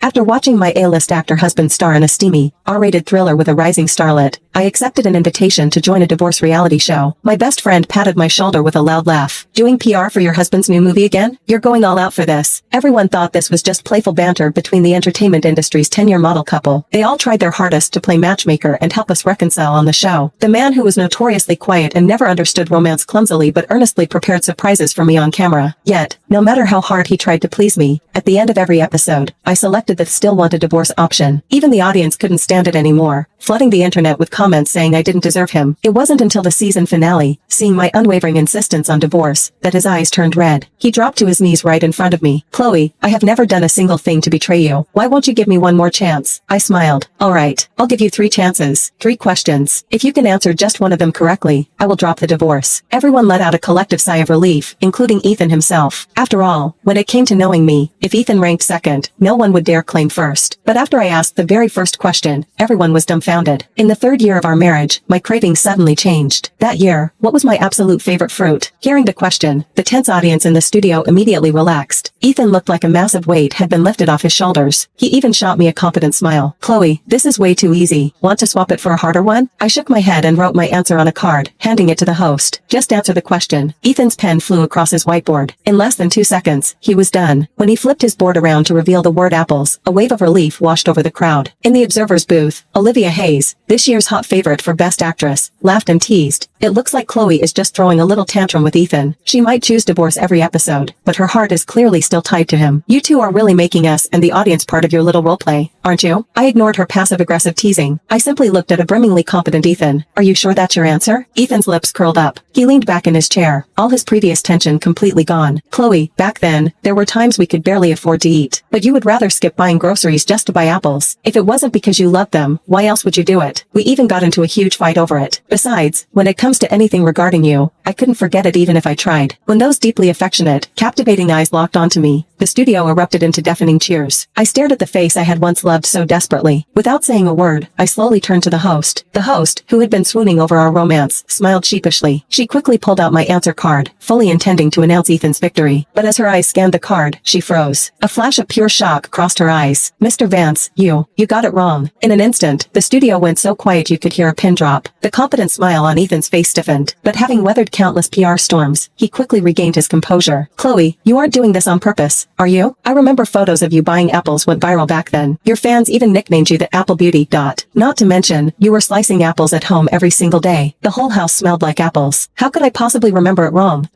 After watching my A-list actor husband star in a steamy, R-rated thriller with a rising starlet, I accepted an invitation to join a divorce reality show. My best friend patted my shoulder with a loud laugh. Doing PR for your husband's new movie again? You're going all out for this. Everyone thought this was just playful banter between the entertainment industry's 10-year model couple. They all tried their hardest to play matchmaker and help us reconcile on the show. The man who was notoriously quiet and never understood romance clumsily but earnestly prepared surprises for me on camera. Yet, no matter how hard he tried to please me, at the end of every episode, I selected the still want a divorce option. Even the audience couldn't stand it anymore, flooding the internet with comments saying I didn't deserve him. It wasn't until the season finale, seeing my unwavering insistence on divorce, that his eyes turned red. He dropped to his knees right in front of me. Chloe, I have never done a single thing to betray you. Why won't you give me one more chance? I smiled. All right, I'll give you 3 chances, 3 questions. If you can answer just one of them correctly, I will drop the divorce. Everyone let out a collective sigh of relief, including Ethan himself. After all, when it came to knowing me, if Ethan ranked second, no one would dare claim first. But after I asked the very first question, everyone was dumbfounded. In the 3rd year of our marriage, my cravings suddenly changed. That year, what was my absolute favorite fruit? Hearing the question, the tense audience in the studio immediately relaxed. Ethan looked like a massive weight had been lifted off his shoulders. He even shot me a confident smile. Chloe, this is way too easy. Want to swap it for a harder one? I shook my head and wrote my answer on a card, handing it to the host. Just answer the question. Ethan's pen flew across his whiteboard. In less than 2 seconds, he was done. When he flipped his board around to reveal the word apples, a wave of relief washed over the crowd. In the observer's booth, Olivia Hayes, this year's hot favorite for Best Actress, laughed and teased. It looks like Chloe is just throwing a little tantrum with Ethan. She might choose divorce every episode, but her heart is clearly still tied to him. You two are really making us and the audience part of your little roleplay, aren't you? I ignored her passive-aggressive teasing. I simply looked at a brimmingly confident Ethan. Are you sure that's your answer? Ethan's lips curled up. He leaned back in his chair, all his previous tension completely gone. Chloe, back then, there were times we could barely afford to eat, but you would rather skip buying groceries just to buy apples. If it wasn't because you loved them, why else would you do it? We even got into a huge fight over it. Besides, when it comes to anything regarding you, I couldn't forget it even if I tried. When those deeply affectionate, captivating eyes locked onto me, the studio erupted into deafening cheers. I stared at the face I had once loved so desperately. Without saying a word, I slowly turned to the host. The host, who had been swooning over our romance, smiled sheepishly. She quickly pulled out my answer card, fully intending to announce Ethan's victory. But as her eyes scanned the card, she froze. A flash of pure shock crossed her eyes. Mr. Vance, you got it wrong. In an instant, the studio went so quiet you could hear a pin drop. The confident smile on Ethan's face stiffened. But having weathered countless PR storms, he quickly regained his composure. Chloe, you aren't doing this on purpose, are you? I remember photos of you buying apples went viral back then. Your fans even nicknamed you the Apple Beauty. Not to mention, you were slicing apples at home every single day. The whole house smelled like apples. How could I possibly remember it wrong?